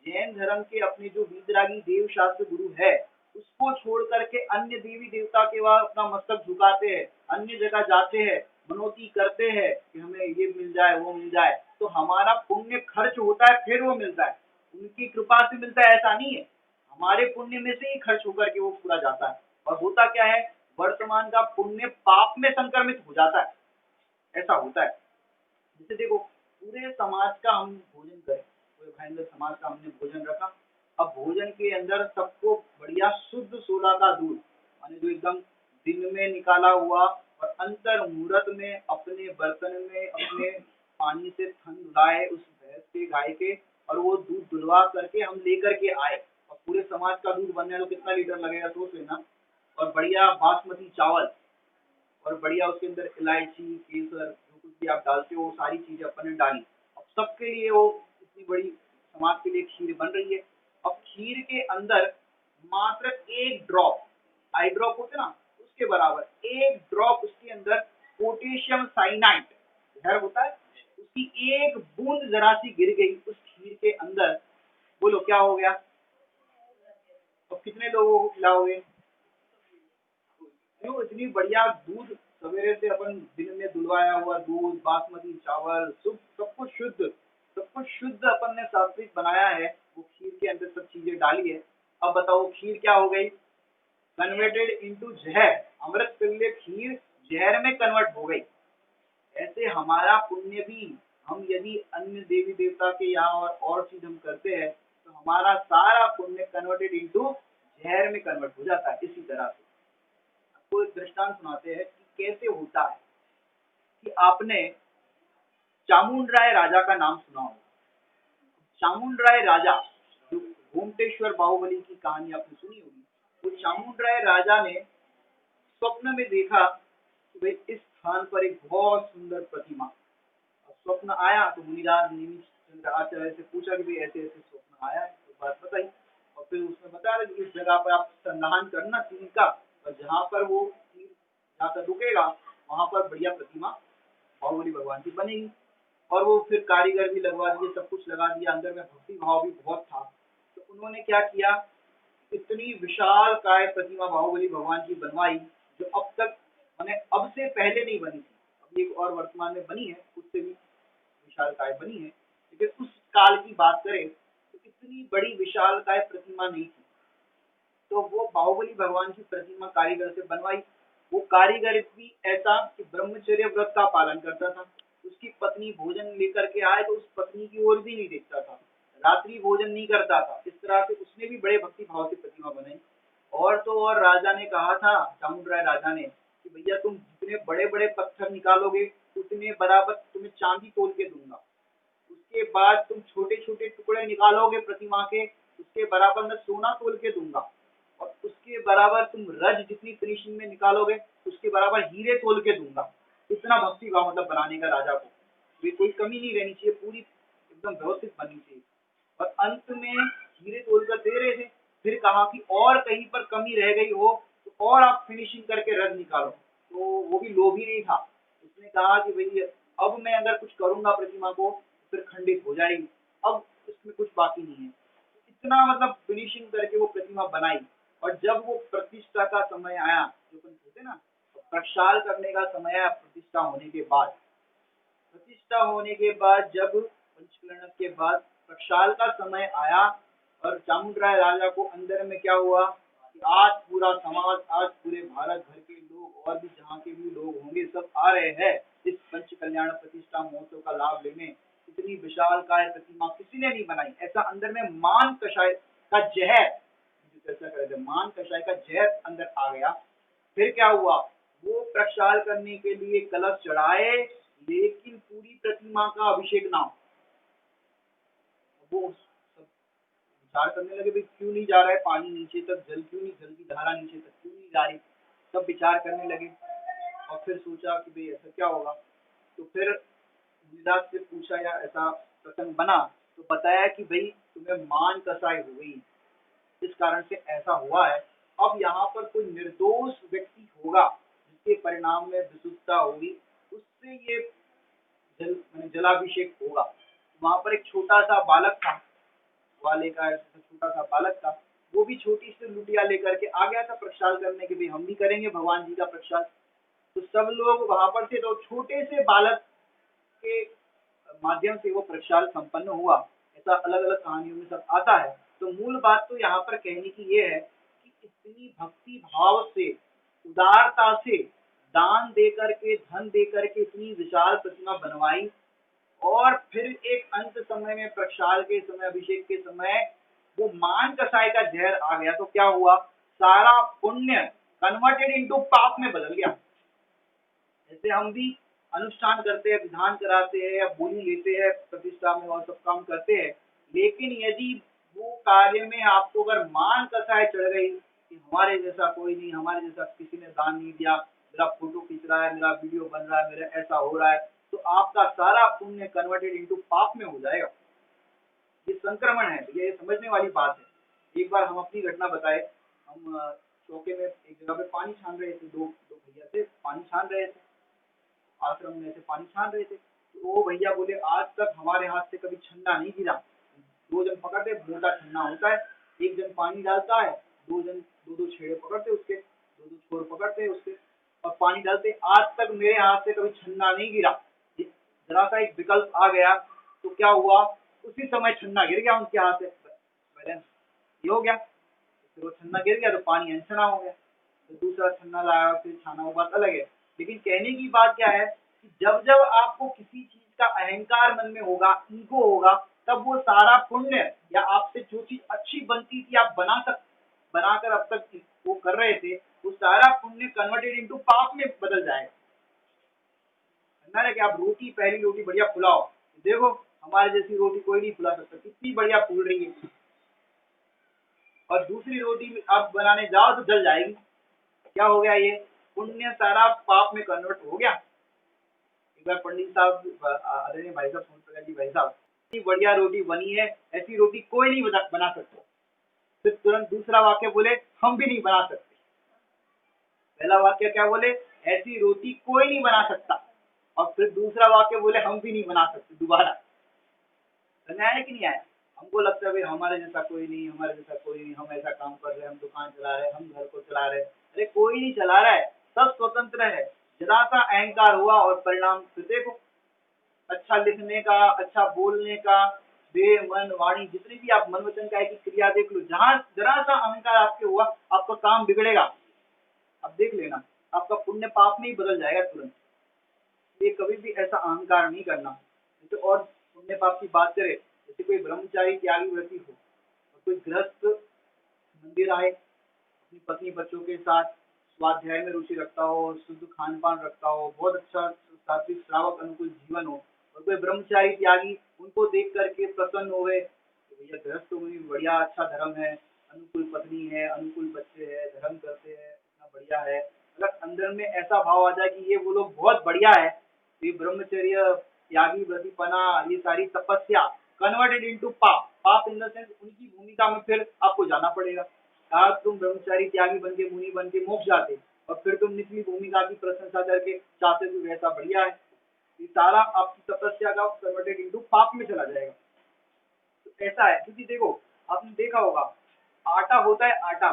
जैन धर्म के अपने जो वीतरागी देव शास्त्र गुरु है उसको छोड़ करके अन्य देवी देवता के वहां अपना मस्तक झुकाते हैं, अन्य जगह जाते हैं, मनोती करते हैं कि हमें ये मिल जाए वो मिल जाए, तो हमारा पुण्य खर्च होता है फिर वो मिलता है। उनकी कृपा से मिलता है ऐसा नहीं है, हमारे पुण्य में से ही खर्च होकर के वो पूरा जाता है। और होता क्या है, वर्तमान का पुण्य पाप में संक्रमित हो जाता है, ऐसा होता है। जैसे देखो पूरे समाज का हम भोजन करें, पूरे भयंकर समाज का हमने भोजन रखा, अब भोजन के अंदर सबको बढ़िया शुद्ध सोला का दूध माने जो एकदम दिन में निकाला हुआ और अंतर मुहूर्त में अपने बर्तन में अपने पानी से थन धुलाए उस भैंस के गाय के, और वो दूध धुलवा करके हम लेकर के आए, और पूरे समाज का दूध बनने में कितना लीटर लगेगा सोच लेना। और बढ़िया बासमती चावल और बढ़िया उसके अंदर इलायची केसर जो कुछ भी आप डालते हो वो सारी चीजें अपन ने डाली। अब सबके लिए वो इतनी बड़ी समाज के लिए खीर बन रही है। अब खीर के अंदर मात्र एक ड्रॉप, आई ड्रॉप होते ना उसके बराबर एक ड्रॉप उसके अंदर पोटेशियम साइनाइड जहर होता है, उसकी एक बूंद जरा सी गिर गई उस खीर के अंदर, बोलो क्या हो गया। तो कितने लोगों को खिलाओगे। क्यों, इतनी बढ़िया दूध सवेरे से अपन दिन में दुलवाया हुआ दूध बासमती चावल सब कुछ शुद्ध, सब कुछ शुद्ध अपन ने सात्विक बनाया है, वो खीर के अंदर सब चीजें डाली है। अब बताओ खीर क्या हो गई, कन्वर्टेड इनटू जहर, अमृत तुल्य खीर जहर में कन्वर्ट हो गई। ऐसे हमारा पुण्य भी हम यदि अन्य देवी देवता के यहाँ और चीज हम करते हैं तो हमारा सारा पुण्य कन्वर्टेड इनटू जहर में कन्वर्ट हो जाता है। इसी तरह से आपको एक दृष्टांत सुनाते हैं कि कैसे होता है। कि आपने चामुंड राय राजा का नाम सुना होगा। चामुंड राय राजा जो गोमटेश्वर बाहुबली की कहानी आपने सुनी होगी, वो चामुंड राय राजा ने स्वप्न में देखा कि भाई इस स्थान पर एक बहुत सुंदर प्रतिमा। स्वप्न आया तो मुनिराज निमिषचंद्र आचार्य से पूछा कि भाई ऐसे ऐसे स्वप्न आया है, तो बात बताई। और फिर उसने बताया कि इस जगह पर आप संधान करना तीर का, और जहाँ पर वो तीर जाकर रुकेगा वहां पर बढ़िया प्रतिमा बाहुबली भगवान की बनेगी। और वो फिर कारीगर भी लगवा दिए, सब कुछ लगा दिया, अंदर में भक्ति भाव भी बहुत था। तो उन्होंने क्या किया, इतनी विशाल काय प्रतिमा बाहुबली भगवान की बनवाई जो अब तक मैंने अब से पहले नहीं बनी थी। अब एक और वर्तमान में बनी है, उससे भी विशालकाय बनी है, लेकिन उस काल की बात करें तो इतनी बड़ी विशालकाय प्रतिमा नहीं थी। तो वो बाहुबली भगवान की प्रतिमा कारीगर से बनवाई। वो कारीगर भी ऐसा कि ब्रह्मचर्य व्रत का पालन करता था, उसकी पत्नी भोजन लेकर के आए तो उस पत्नी की ओर भी नहीं देखता था, रात्रि भोजन नहीं करता था। इस तरह से उसने भी बड़े भक्ति भाव से प्रतिमा बनाई। और तो और राजा ने कहा था, चामुंड राय राजा ने, कि भैया तुम जितने बड़े बड़े पत्थर निकालोगे उतने बराबर तुम्हें चांदी तोल के दूंगा। उसके बाद तुम छोटे छोटे टुकड़े निकालोगे प्रतिमा के, उसके बराबर मैं सोना तोल के दूंगा। और उसके बराबर तुम रज जितनी फिनिशिंग में निकालोगे उसके बराबर हीरे तोल के दूंगा। इतना भक्ति भाव मतलब बनाने का राजा को, वे कोई कमी नहीं रहनी चाहिए, पूरी एकदम व्यवस्थित बननी चाहिए। और अंत में हीरे तोल कर दे रहे थे, फिर कहा कि और कहीं पर कमी रह गई हो तो और आप फिनिशिंग करके रज निकालो। तो वो भी लोभी नहीं था, उसने कहा कि भाई अब मैं अगर कुछ करूंगा प्रतिमा को तो फिर खंडित हो जाएगी, अब इसमें कुछ बाकी नहीं है। इतना मतलब फिनिशिंग करके वो प्रतिमा बनाई। और जब वो प्रतिष्ठा का समय आया, जो अपन कहते ना प्रक्षाल करने का समय आया, प्रतिष्ठा होने के बाद, प्रतिष्ठा होने के बाद जब पंचकर्ण के बाद प्रक्षाल का समय आया और चामुंड राय राजा को अंदर में क्या हुआ कि आज पूरा समाज, आज पूरे भारत भर के लोग और भी जहाँ के भी लोग होंगे सब आ रहे हैं इस पंच कल्याण प्रतिष्ठा महोत्सव का लाभ लेने। इतनी विशाल काय प्रतिमा किसी ने नहीं बनाई। ऐसा अंदर में मान कषाय का जहर, जो चर्चा कर रहे थे, मान कषाय का जहर अंदर आ गया। फिर क्या हुआ, वो प्रक्षाल करने के लिए कलश चढ़ाए, लेकिन पूरी प्रतिमा का अभिषेक ना हो। वो सब विचार करने लगे, भाई क्यों नहीं जा रहा है पानी नीचे तक, जल क्यों नहीं, जल की धारा नीचे तक क्यों नहीं जा रही। सब विचार करने लगे और फिर सोचा कि भाई ऐसा क्या होगा। तो फिर गिरिराज से पूछा या ऐसा प्रसंग बना, तो बताया कि भाई तुम्हें मान कसाई हो गई, इस कारण से ऐसा हुआ है। अब यहाँ पर कोई निर्दोष व्यक्ति होगा जिसके परिणाम में विशुद्धता होगी, उससे ये जल मैंने जलाभिषेक होगा। वहां पर एक छोटा सा बालक था, वाले का ऐसा छोटा सा बालक था, वो भी छोटी सी लुटिया लेकर के आ गया था प्रक्षाल करने के, भी हम भी करेंगे भगवान जी का प्रक्षाल। तो सब लोग वहां पर थे, तो छोटे से बालक के माध्यम से वो प्रक्षाल संपन्न हुआ। ऐसा अलग अलग कहानियों में सब आता है। तो मूल बात तो यहाँ पर कहने की ये है कि इतनी भक्ति भाव से, उदारता से दान दे करके, धन दे करके इतनी विशाल प्रतिमा बनवाई, और फिर एक अंत समय में प्रक्षाल के समय, अभिषेक के समय वो मान कसाय का जहर आ गया, तो क्या हुआ, सारा पुण्य कन्वर्टेड इनटू पाप में बदल गया। जैसे हम भी अनुष्ठान करते हैं, विधान कराते हैं या बोली लेते हैं प्रतिष्ठा में और सब काम करते हैं, लेकिन यदि वो कार्य में आपको अगर मान कसाय चढ़ गई कि हमारे जैसा कोई नहीं, हमारे जैसा किसी ने दान नहीं दिया, मेरा फोटो खींच रहा है, मेरा वीडियो बन रहा है, मेरा ऐसा हो रहा है, तो आपका सारा पुण्य कन्वर्टेड इनटू पाप में हो जाएगा। ये संक्रमण है, ये समझने वाली बात है। एक बार हम अपनी घटना बताए, हम चौके में एक जगह पे पानी छान रहे थे, दो दो भैया थे, पानी छान रहे थे, आश्रम में से पानी छान रहे थे। तो वो भैया बोले आज तक हमारे हाथ से कभी छन्ना नहीं गिरा। दो जन पकड़ते, मोटा छन्ना होता है, एक जन पानी डालता है, दो जन दो दो छेड़े पकड़ते उसके, दो दो छोर पकड़ते उसके और पानी डालते। आज तक मेरे हाथ से कभी छन्ना नहीं गिरा। जरा सा एक विकल्प आ गया तो क्या हुआ, उसी समय छन्ना गिर गया उनके हाथ से, बैलेंस ये हो गया। फिर वो छन्ना गिर गया तो पानी अनछना हो गया, तो दूसरा छन्ना लाया फिर छाना, वो बात अलग है। लेकिन कहने की बात क्या है कि जब जब आपको किसी चीज का अहंकार मन में होगा, ईगो होगा, तब वो सारा पुण्य या आपसे जो चीज अच्छी बनती थी आप बनाकर अब तक वो कर रहे थे, वो सारा पुण्य कन्वर्टेड इनटू पाप में बदल जाएगा। ना है कि आप रोटी, पहली रोटी बढ़िया फुलाओ, देखो हमारे जैसी रोटी कोई नहीं फुला सकता, कितनी बढ़िया फूल रही है, और दूसरी रोटी आप बनाने जाओ तो जल जाएगी। क्या हो गया, ये पुण्य सारा पाप में कन्वर्ट हो गया। एक बार पंडित साहब, आदरणीय भाई साहब, सोन प्रकाश जी भाई साहब, इतनी बढ़िया रोटी बनी है, ऐसी रोटी कोई नहीं बना सकता। फिर तुरंत दूसरा वाक्य बोले, हम भी नहीं बना सकते। पहला वाक्य क्या बोले, ऐसी रोटी कोई नहीं बना सकता, और फिर दूसरा वाक्य बोले हम भी नहीं बना सकते। दोबारा समझ आया कि नहीं आया। हमको लगता है भाई हमारे जैसा कोई नहीं, हमारे जैसा कोई नहीं, हम ऐसा काम कर रहे हैं, हम दुकान चला रहे हैं, हम घर को चला रहे हैं। अरे कोई नहीं चला रहा है, सब स्वतंत्र है। जरा सा अहंकार हुआ और परिणाम फिर देखो, अच्छा लिखने का, अच्छा बोलने का, देह मन वाणी जितनी भी आप मन वचन काय की क्रिया देख लो, जहां जरा सा अहंकार आपके हुआ, आपका काम बिगड़ेगा। अब देख लेना, आपका पुण्य पाप में ही बदल जाएगा तुरंत। ये कभी भी ऐसा अहंकार नहीं करना। जैसे और पुण्य पाप की बात करें, जैसे कोई ब्रह्मचारी त्यागी व्रती हो और कोई गृहस्थ मंदिर आए, अपनी पत्नी बच्चों के साथ स्वाध्याय में रुचि रखता हो, शुद्ध खान पान रखता हो, बहुत अच्छा सात्विक श्रावक अनुकूल जीवन हो, और कोई ब्रह्मचारी त्यागी उनको देख करके प्रसन्न होवे कि भैया गृहस्थ मुनि बढ़िया, अच्छा धर्म है, अनुकूल पत्नी है, अनुकूल बच्चे है, धर्म करते हैं, इतना बढ़िया है। अगर अंदर में ऐसा भाव आ जाए कि ये वो लोग बहुत बढ़िया है, तो ये ब्रह्मचर्य, त्यागी व्रतीपना, ये सारी तपस्या कन्वर्टेड इनटू पाप। पाप इन द सेंस उनकी भूमिका में फिर आपको जाना पड़ेगा। आज तुम ब्रह्मचारी त्यागी बन के, मुनि बन के मोक्ष जाते, और फिर तुम निचली भूमिका की प्रशंसा करके चाहते तो वैसा बढ़िया है, ये सारा आपकी तपस्या का कन्वर्टेड इनटू पाप में चला जाएगा। तो ऐसा है, क्योंकि देखो आपने देखा होगा, आटा होता है, आटा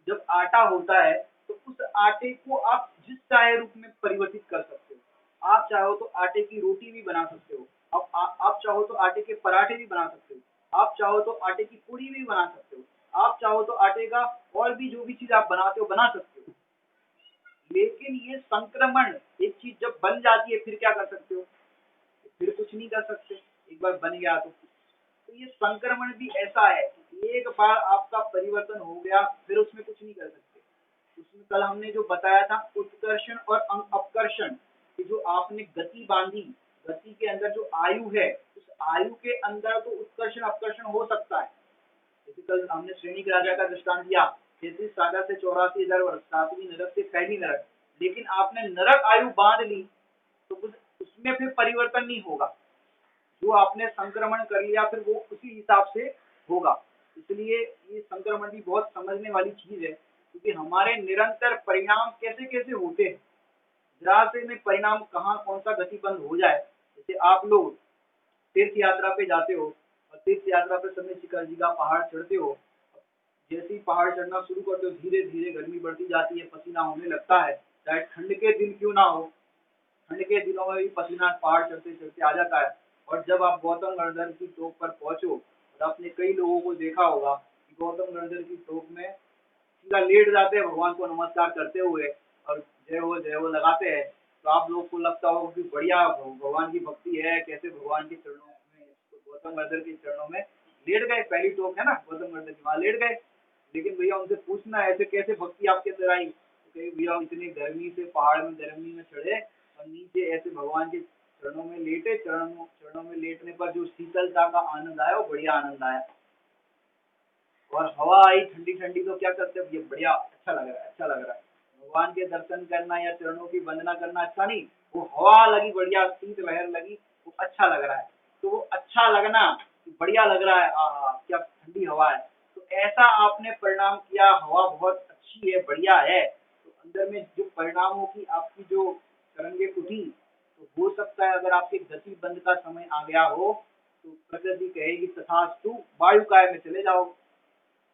जब आटा होता है तो उस आटे को आप जिस चाहे रूप में परिवर्तित कर सकते हो। आप चाहो तो आटे की रोटी भी बना सकते हो, आप चाहो तो आटे के पराठे भी बना सकते हो, आप चाहो तो आटे की पूरी भी बना सकते हो, आप चाहो तो आटे का और भी जो भी चीज आप बनाते हो बना सकते हो। लेकिन ये संक्रमण, एक चीज जब बन जाती है फिर क्या कर सकते हो, फिर कुछ नहीं कर सकते। एक बार बन गया तो ये संक्रमण भी ऐसा है कि एक बार आपका परिवर्तन हो गया फिर उसमें कुछ नहीं कर सकते। उसमें कल हमने जो बताया था उत्कर्षण और अपकर्षण, कि जो आपने गति बांधी, गति के अंदर जो आयु है, उस आयु के अंदर तो उत्कर्षण अपकर्षण हो सकता है। जैसे कल हमने श्रेणी राजा का दृष्टांत दिया, 33 सागर से 84,000 वर्ष, 7वीं नरक से पहली नरक, लेकिन आपने नरक आयु बांध ली तो उसमें फिर परिवर्तन नहीं होगा। जो आपने संक्रमण कर लिया फिर वो उसी हिसाब से होगा। इसलिए ये संक्रमण भी बहुत समझने वाली चीज है, क्योंकि हमारे निरंतर परिणाम कैसे कैसे होते हैं, जरा से में परिणाम कहाँ कौन सा गतिबंध हो जाए। जैसे आप लोग तीर्थ यात्रा पे जाते हो और तीर्थ यात्रा पे समय शिखर जी का पहाड़ चढ़ते हो, जैसे ही पहाड़ चढ़ना शुरू करते हो धीरे धीरे गर्मी बढ़ती जाती है, पसीना होने लगता है, चाहे ठंड के दिन क्यों ना हो, ठंड के दिनों में भी पसीना पहाड़ चढ़ते चढ़ते आ जाता है। और जब आप गौतम गणधर की टोप पर पहुंचो, और आपने कई लोगों को देखा होगा कि गौतम गणधर की टोप में सीधा लेट जाते हैं भगवान को नमस्कार करते हुए और जय हो लगाते हैं। तो आप लोगों को लगता होगा कि बढ़िया भगवान की भक्ति है, कैसे भगवान के चरणों में, तो गौतम गणधर के चरणों में लेट गए, पहली टोक है ना गौतम गणधर की, वहां लेट गए। लेकिन भैया उनसे पूछना ऐसे कैसे भक्ति आपके अंदर आई, तो कहीं भैया इतनी गर्मी से पहाड़ में गर्मी में चढ़े और नीचे ऐसे भगवान के चरणों में लेटे, चरणों में लेटने पर जो शीतलता का आनंद आया वो बढ़िया आनंद आया। और हवा आई ठंडी ठंडी तो क्या करते हैं, ये बढ़िया अच्छा लग रहा है, अच्छा लग रहा है। भगवान के दर्शन करना या चरणों की वंदना करना अच्छा नहीं, वो हवा लगी बढ़िया, शीत लहर लगी, वो अच्छा लग रहा है। तो वो अच्छा लगना, बढ़िया लग रहा है, आहा क्या ठंडी हवा है, तो ऐसा आपने परिणाम किया, हवा बहुत अच्छी है, बढ़िया है, तो अंदर में जो परिणामों की आपकी जो तरंगे उठी, तो हो सकता है अगर आपके गति बंद का समय आ गया हो तो प्रकृति कहेगी तथास्तु, वायुकाय में चले जाओ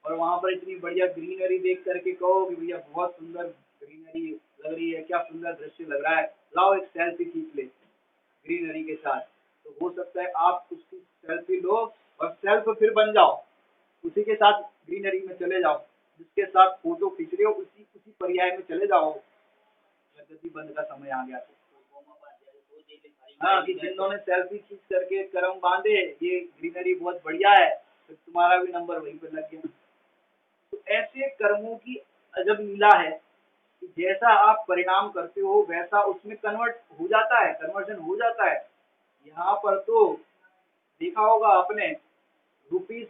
और वहां पर इतनी बढ़िया ग्रीनरी देख करके कहो कि भैया बहुत सुंदर ग्रीनरी लग रही है, क्या सुंदर दृश्य लग रहा है, लाओ एक सेल्फी खींच ले ग्रीनरी के साथ। तो हो सकता है आप उसकी सेल्फी लो और सेल्फ फिर बन जाओ, उसी के साथ ग्रीनरी में चले जाओ, जिसके साथ फोटो खींच रहे हो उसी उसी पर्याय में चले जाओ, गति बंद का समय आ गया तो। हाँ, कि जिन्होंने सेल्फी खींच करके कर्म बांधे, ये ग्रीनरी बहुत बढ़िया है, तो तुम्हारा भी नंबर वहीं पे लग गया। तो ऐसे कर्मों की अजब लीला है कि जैसा आप परिणाम करते हो वैसा उसमें कन्वर्ट हो जाता है, कन्वर्जन हो जाता है। यहाँ पर तो देखा होगा आपने, रुपीस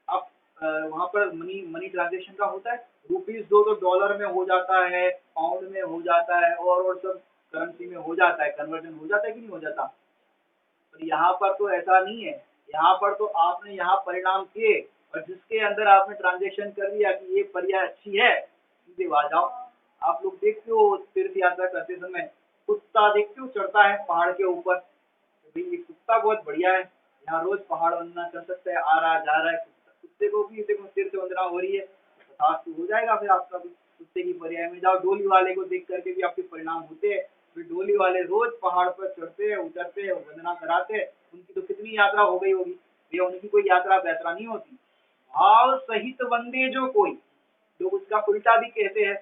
आप वहां पर मनी मनी ट्रांजेक्शन का होता है, रुपीस दो तो डॉलर में हो जाता है, पाउंड में हो जाता है, और सब करेंसी में हो जाता है, कन्वर्जन हो जाता है कि नहीं हो जाता। पर यहाँ पर तो ऐसा नहीं है, यहाँ पर तो आपने यहाँ परिणाम किए और जिसके अंदर आपने ट्रांजेक्शन कर दिया कि ये पर्याय अच्छी है, सीधे आ जाओ। आप लोग देखते हो तीर्थ यात्रा करते समय कुत्ता देखते हो चढ़ता है पहाड़ के ऊपर, तो भाई ये कुत्ता बहुत बढ़िया है, यहाँ रोज पहाड़ वंदना कर सकता है, आ रहा जा रहा है, कुत्ते को भी देखो तीर्थ वंदना हो रही है, अर्थात तो हो जाएगा फिर आपका भी, कुत्ते की पर्याय में जाओ। डोली वाले को देख करके भी आपके परिणाम होते हैं, फिर डोली वाले रोज पहाड़ पर चढ़ते हैं, उतरते हैं, वंदना कराते हैं, उनकी तो कितनी यात्रा हो गई होगी, भैया उनकी कोई यात्रा यात्रा नहीं होती। भाव सहित वंदे जो कोई, लोग उसका उल्टा भी कहते हैं,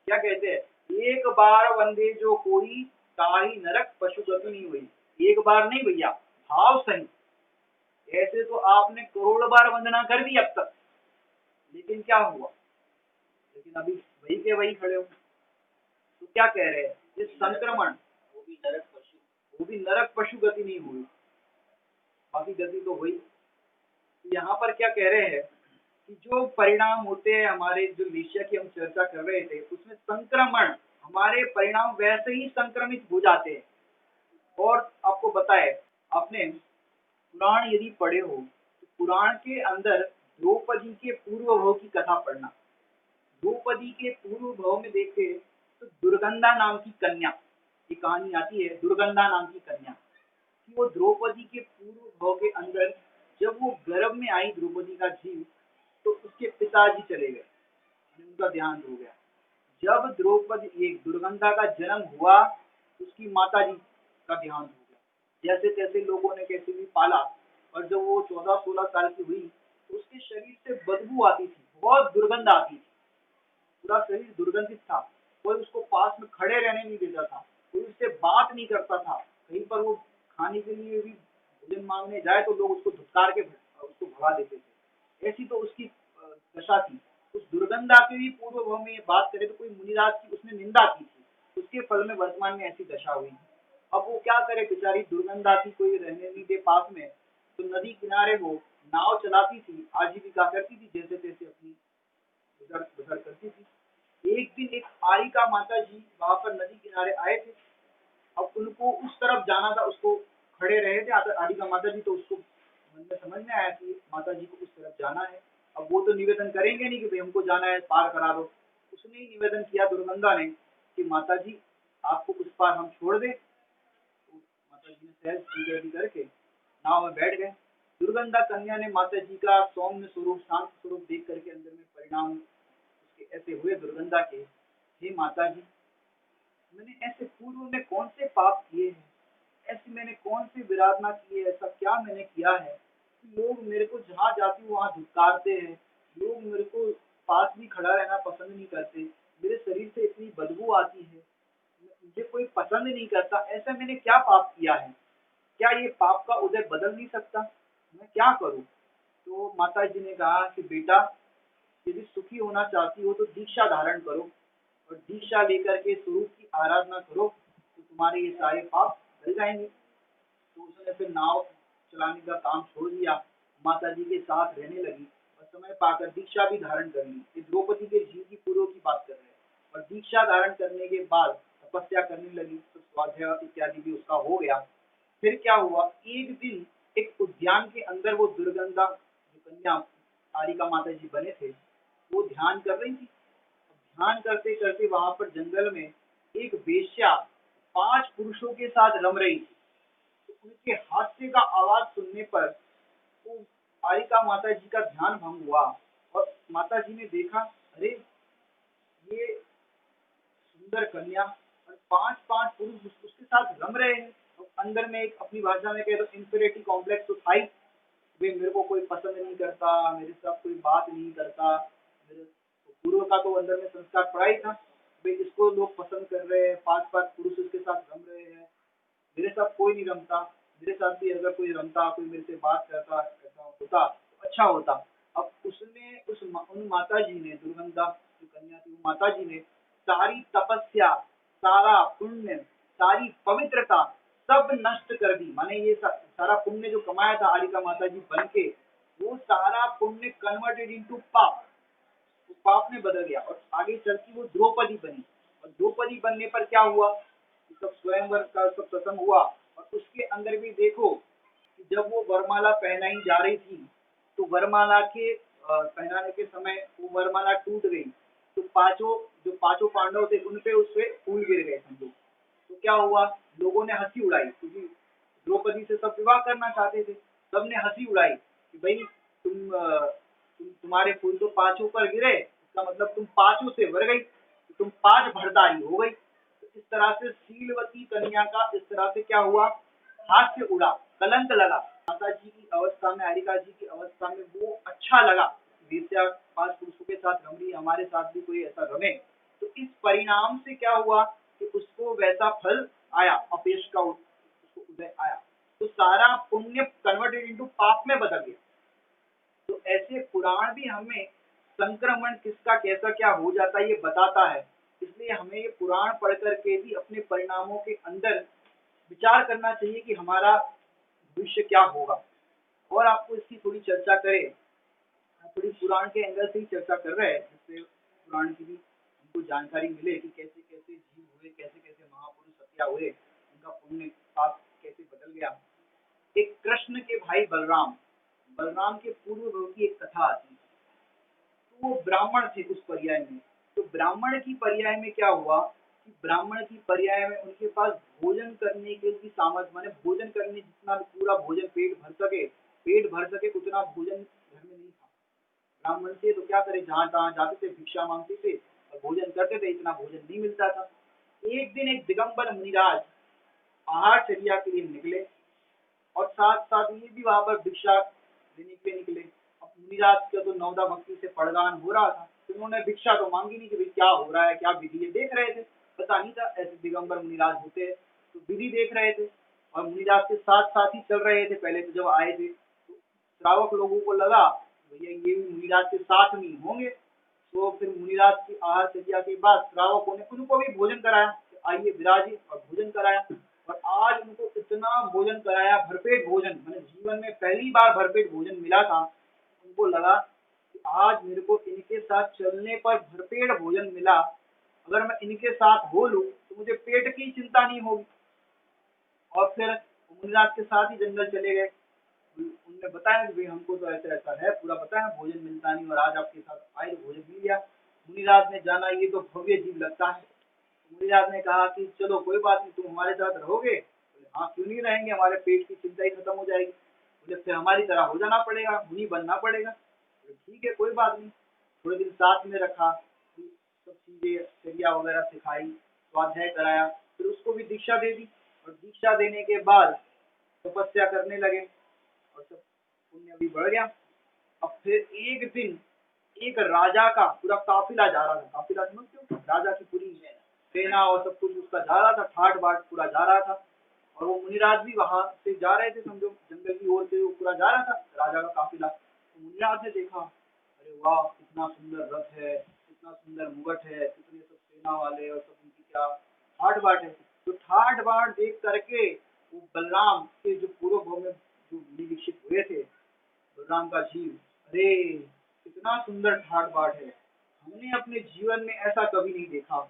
क्या कहते हैं, एक बार वंदे जो कोई ताही नरक पशु गति नहीं हुई, एक बार नहीं भैया, भाव सहित। ऐसे तो आपने करोड़ बार वंदना कर दी अब तक, लेकिन क्या हुआ, लेकिन अभी वही के वही खड़े हो। तो क्या कह रहे हैं, ये संक्रमण, वो भी नरक पशु गति नहीं हुई, बाकी गति तो हुई। यहाँ पर क्या कह रहे हैं कि जो परिणाम होते हैं हमारे, जो निश्चय की हम चर्चा कर रहे थे उसमें संक्रमण, हमारे परिणाम वैसे ही संक्रमित हो जाते हैं। और आपको बताए, आपने पुराण यदि पढ़े हो तो पुराण के अंदर द्रौपदी के पूर्व भव की कथा पढ़ना। द्रौपदी के पूर्व भव में देखे तो दुर्गंधा नाम की कन्या, ये कहानी आती है, दुर्गंधा नाम की कन्या कि वो द्रौपदी के पूर्व भव के अंदर जब वो गर्भ में आई द्रौपदी का जीव, तो उसके पिताजी चले गए, उनका देहांत हो गया। जब द्रौपदी एक दुर्गंधा का जन्म हुआ, उसकी माता जी का देहांत हो गया। जैसे तैसे लोगों ने कैसे भी पाला, और जब वो 14-16 साल की हुई तो उसके शरीर से बदबू आती थी, बहुत दुर्गंध आती थी, पूरा शरीर दुर्गंधित था, कोई उसको पास में खड़े रहने नहीं देता था, कोई उससे बात नहीं करता था, कहीं पर वो खाने के लिए भी भोजन मांगने जाए तो लोग उसको धुतकार के उसको भगा देते थे। ऐसी तो उसकी दशा थी। उस दुर्गंधा के भी पूर्व में ये बात करें तो कोई मुनिराज की उसने निंदा की थी, उसके फल में वर्तमान में ऐसी दशा हुई। अब वो क्या करे, बेचारी दुर्गंधा थी, कोई रहने नहीं दे पास में, तो नदी किनारे वो नाव चलाती थी, आजीविका करती थी, जैसे तैसे अपनी गुजर बसर करती थी। एक दिन एक आरिका माता जी वहां पर नदी किनारे आए थे। अब उनको उस तरफ जाना था, उसको खड़े रहे थे आरिका माता जी, तो उसको मन में समझ में आया कि माता जी को उस तरफ जाना है। अब वो तो निवेदन करेंगे नहीं कि भाई हमको जाना है, पार करा दो। उसने ही निवेदन किया दुर्गंधा ने कि माता जी आपको उस पार हम छोड़ दें। तो माता जी ने सहज स्वीकृति करके नाव में बैठ गए। दुर्गंधा कन्या ने माता जी का सौम्य स्वरूप, शांत स्वरूप देख करके अंदर में परिणाम उसके ऐसे हुए दुर्गंधा के, हे माता जी, मैंने ऐसे पूर्व में कौन से पाप किए हैं, ऐसी मैंने कौन सी विराधना की है, ऐसा क्या मैंने किया है कि लोग मेरे को जहाँ जाती हूँ वहाँ धिक्कारते हैं, लोग मेरे को पास भी खड़ा रहना पसंद नहीं करते, मेरे शरीर से इतनी बदबू आती है, मुझे कोई पसंद नहीं करता, ऐसा मैंने क्या पाप किया है, क्या ये पाप का उदय बदल नहीं सकता, मैं क्या करूं। तो माता जी ने कहा कि बेटा, यदि सुखी होना चाहती हो तो दीक्षा धारण करो और दीक्षा लेकर के स्वरूप की आराधना करो, तो तुम्हारे ये सारे पाप धल जाएंगे। तो उसने फिर नाव चलाने का काम छोड़ दिया, माता जी के साथ रहने लगी और समय पाकर दीक्षा भी धारण कर ली। ये द्रौपदी के जीव की पूर्व की बात कर रहे हैं। और दीक्षा धारण करने के बाद तपस्या करने लगी, तो स्वाध्याय इत्यादि भी उसका हो गया। फिर क्या हुआ, एक दिन एक उद्यान के अंदर वो दुर्गंधा जो कन्या कालिका माता जी बने थे, वो ध्यान कर रही थी। ध्यान करते करते वहां पर जंगल में एक वेश्या 5 पुरुषों के साथ रम रही थी। तो उनके हास्य का आवाज सुनने पर वो कालिका माता जी का ध्यान भंग हुआ और माता जी ने देखा, अरे ये सुंदर कन्या और 5 5 पुरुष उसके साथ रम रहे हैं। तो अंदर में एक अपनी भाषा में कहे तो इंफीरियरिटी कॉम्प्लेक्स तो था ही, वे मेरे को कोई पसंद नहीं करता, मेरे साथ कोई बात नहीं करता, मेरे तो पूर्व का तो अंदर में संस्कार पड़ा ही था, वे इसको लोग पसंद कर रहे हैं, 5 5 पुरुष उसके साथ रम रहे हैं, मेरे साथ कोई नहीं रमता, मेरे साथ भी अगर कोई रमता, कोई मेरे से बात करता, ऐसा होता तो अच्छा होता। अब उसने उन माता जी ने, दुर्गंधा जो कन्या थी, वो माता जी ने सारी तपस्या, सारा पुण्य, सारी पवित्रता सब नष्ट कर दी। माने ये सारा पुण्य जो कमाया था आरिका माता जी बन के, वो सारा पुण्य कन्वर्टेड इनटू पाप, तो पाप में बदल गया और आगे चल के वो द्रौपदी बनी। और द्रौपदी बनने पर क्या हुआ, सब स्वयंवर का सब प्रसंग हुआ। और उसके अंदर भी देखो कि जब वो वरमाला पहनाई जा रही थी, तो वरमाला के पहनाने के समय वो वरमाला टूट गई, तो जो पांचों पांडव थे उन पे उससे फूल गिर गए समझो। तो क्या हुआ, लोगों ने हंसी उड़ाई, क्योंकि द्रौपदी से सब विवाह करना चाहते थे, सबने हंसी उड़ाई कि भाई तुम्हारे फूल तो पांचों पर गिरे, इसका मतलब तुम पांचों से वर गई, तो तुम 5 भरदारी हो गई। तो इस तरह से शीलवती कन्या का इस तरह से क्या हुआ, हास्य उड़ा, कलंक लगा। माता जी की अवस्था में, हरिका जी की अवस्था में वो अच्छा लगा, वेश्या 5 पुरुषों के साथ रम रही, हमारे साथ भी कोई ऐसा रमे। तो इस परिणाम से क्या हुआ कि उसको वैसा फल आया, अपेश का उसको उदय आया, तो सारा पुण्य कन्वर्टेड इनटू पाप में बदल गया। तो ऐसे पुराण भी हमें संक्रमण किसका कैसा क्या हो जाता है ये बताता है। इसलिए हमें ये पुराण पढ़ करके भी अपने परिणामों के अंदर विचार करना चाहिए कि हमारा भविष्य क्या होगा। और आपको इसकी थोड़ी चर्चा करें, थोड़ी पुराण के एंगल से ही चर्चा कर रहे हैं, जिससे पुराण की भी हमको जानकारी मिले कि कैसे कैसे जीव हुए, कैसे कैसे महापुरुष हत्या हुए, उनका पुण्य पाप कैसे बदल गया। एक कृष्ण के भाई बलराम, बलराम के पूर्व भव की एक कथा आती है। तो वो ब्राह्मण थे उस पर्याय में। तो ब्राह्मण की पर्याय में क्या हुआ कि ब्राह्मण की पर्याय में उनके पास भोजन करने के भी सामर्थ्य, माने भोजन करने जितना भी पूरा भोजन पेट भर सके उतना भोजन घर में नहीं था। ब्राह्मण थे तो क्या करे, जहाँ तहाँ जाते थे, भिक्षा मांगते थे और भोजन करते थे, इतना भोजन नहीं मिलता था। एक दिन एक दिगंबर मुनिराज आहार चर्या के लिए निकले और साथ साथ ये भी वहां पर भिक्षा देने के लिए निकले। अब मुनिराज का तो नवदा भक्ति से पड़गान हो रहा था, तो उन्होंने भिक्षा तो मांगी नहीं कि भाई क्या हो रहा है, क्या विधि है, देख रहे थे, पता नहीं था ऐसे दिगंबर मुनिराज होते हैं, तो विधि देख रहे थे और मुनिराज के साथ साथ ही चल रहे थे। पहले तो जब आए थे तो श्रावक लोगों को लगा भैया ये भी मुनिराज के साथ में होंगे, तो फिर मुनिराज की आहार चर्या के बाद श्रावकों ने उनको भी भोजन कराया, आइए विराजिए, और भोजन कराया। और आज उनको इतना भोजन कराया, भरपेट भोजन, मैंने जीवन में पहली बार भरपेट भोजन मिला था। उनको लगा कि आज मेरे को इनके साथ चलने पर भरपेट भोजन मिला, अगर मैं इनके साथ हो लूं तो मुझे पेट की चिंता नहीं होगी। और फिर मुनिराज के साथ ही जंगल चले गए। उनने बताया कि भाई हमको तो ऐसा ऐसा है, पूरा बताया, भोजन मिलता नहीं और आज आपके साथ आए तो भोजन मिल गया। मुनिराज ने जाना ये तो भव्य जीव लगता है। मुनिराज ने कहा कि चलो कोई बात नहीं, तुम हमारे साथ रहोगे? बोले हाँ क्यों नहीं रहेंगे, हमारे पेट की चिंता ही खत्म हो जाएगी। बोले फिर हमारी तरह हो जाना पड़ेगा, मुनि बनना पड़ेगा। बोले ठीक है कोई बात नहीं। थोड़े दिन साथ में रखा, सब चीजें चर्या वगैरह सिखाई, स्वाध्याय कराया, फिर उसको भी दीक्षा दे दी। और दीक्षा देने के बाद तपस्या करने लगे और सब पुण्य भी बढ़ गया। अब फिर एक दिन एक राजा का पूरा काफिला जा रहा था, काफिला समझते हो, राजा की पूरी सेना और सब कुछ उसका जा रहा था, ठाट बाट पूरा जा रहा था। और वो मुनिराज भी वहां से जा रहे थे, समझो जंगल की ओर से वो पूरा जा रहा था राजा का काफिला। तो मुनिराज ने देखा, अरे वाह कितना सुंदर रथ है, कितना सुंदर मुगट है, कितने सब सेना वाले और सब उनकी क्या ठाट बाट है। तो ठाट बाट देख करके वो बलराम के जो पूर्व भाव में जो मुनि दीक्षित हुए थे, बलराम का जीव, अरे कितना सुंदर ठाट बाट है, हमने अपने जीवन में ऐसा कभी नहीं देखा। हम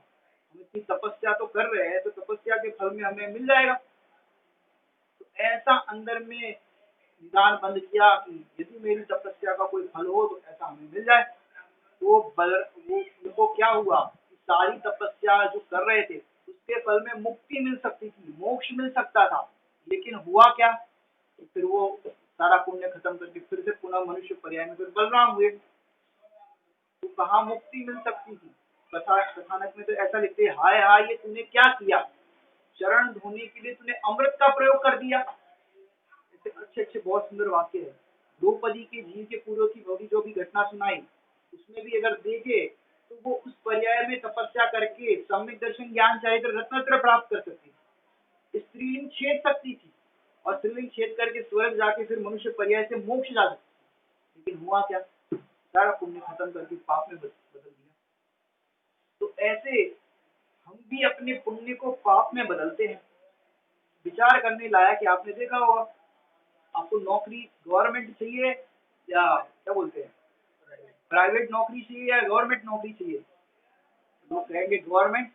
इतनी तपस्या तो कर रहे हैं, तो तपस्या के फल में हमें मिल जाएगा। तो ऐसा अंदर में निदान बंद किया कि यदि मेरी तपस्या का कोई फल हो तो ऐसा हमें मिल जाए। वो उनको क्या हुआ कि सारी तपस्या जो कर रहे थे उसके फल में मुक्ति मिल सकती थी, मोक्ष मिल सकता था, लेकिन हुआ क्या, तो फिर वो सारा पुण्य खत्म करके फिर से पुनः मनुष्य पर्याय में फिर बलराम हुए। तो कहाँ मुक्ति मिल सकती थी। कथानक में तो ऐसा लिखते हैं, हाय हाय ये तूने क्या किया, चरण धोने के लिए तूने अमृत का प्रयोग कर दिया। ऐसे अच्छे अच्छे बहुत सुंदर वाक्य है। द्रौपदी के झील के पूर्व की भवी जो भी घटना सुनाई, उसमें भी अगर देखे तो वो उस पर्याय में तपस्या करके सम्यक दर्शन ज्ञान चरित्र रत्नत्र प्राप्त कर सकती थी, स्त्रीलिंग छेद सकती थी, और स्त्रीलिंग छेद करके स्वर्ग जाके फिर मनुष्य पर्याय से मोक्ष जा सकती। लेकिन हुआ क्या, सारा पुण्य खत्म करके पाप में बदल दिया। तो ऐसे हम भी अपने पुण्य को पाप में बदलते हैं। विचार करने लायक है। आपने देखा होगा, आपको नौकरी गवर्नमेंट चाहिए या क्या बोलते हैं प्राइवेट नौकरी चाहिए या गवर्नमेंट नौकरी चाहिए, लोग कहेंगे गवर्नमेंट।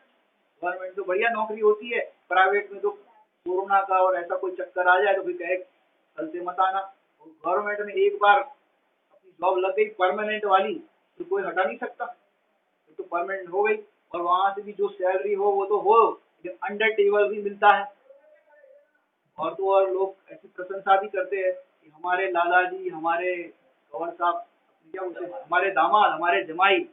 गवर्नमेंट तो बढ़िया नौकरी होती है, प्राइवेट में तो कोरोना का और ऐसा कोई चक्कर आ जाए तो फिर कहे कल से मत आना। गवर्नमेंट में एक बार अपनी जॉब लग गई परमानेंट वाली तो कोई हटा नहीं सकता, तो परमानेंट हो गई। और वहां से भी जो सैलरी हो वो तो हो, लेकिन अंडर टेबल भी मिलता है। और तो और लोग ऐसी प्रशंसा भी करते हैं कि हमारे लाला जी, हमारे कंवर साहब, क्या बोलते हैं, हमारे दामाद, हमारे जमाई।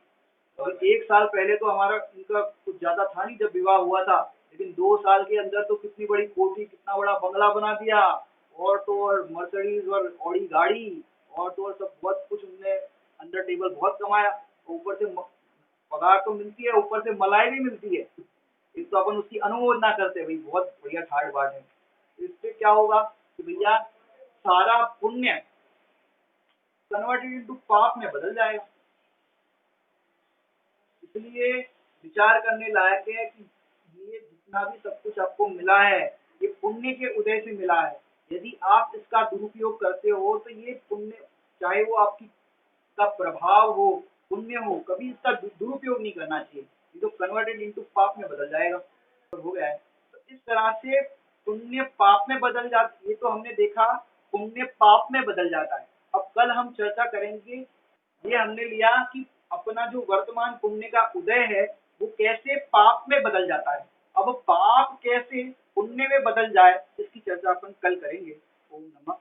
और एक साल पहले तो हमारा इनका कुछ ज्यादा था नहीं जब विवाह हुआ था, लेकिन 2 साल के अंदर तो कितनी बड़ी कोठी, कितना बड़ा बंगला बना दिया। और तो और मर्सिडीज और ऑडी गाड़ी, और तो और सब बहुत कुछ उनने अंडर टेबल बहुत कमाया। ऊपर से पगार तो मिलती है, ऊपर से मलाई भी मिलती है। एक तो अपन उसकी अनुमोदना करते हैं, भाई बहुत बढ़िया ठाट बाट है। इससे क्या होगा कि भैया सारा पुण्य कन्वर्टेड इनटू पाप में बदल जाएगा। इसलिए विचार करने लायक है कि ये जितना भी सब कुछ आपको मिला है ये पुण्य के उदय से मिला है। यदि आप इसका दुरुपयोग करते हो तो ये पुण्य, चाहे वो आपकी का प्रभाव हो, पुण्य हो, कभी इसका दुरुपयोग नहीं करना चाहिए। ये तो कन्वर्टेड इनटू पाप में बदल जाएगा, तो हो गया है। तो इस तरह से पुण्य पाप में बदल जाता, ये तो हमने देखा पुण्य पाप में बदल जाता है। अब कल हम चर्चा करेंगे, ये हमने लिया कि अपना जो वर्तमान पुण्य का उदय है वो कैसे पाप में बदल जाता है। अब पाप कैसे पुण्य में बदल जाए इसकी चर्चा अपन कल करेंगे। ओम नमः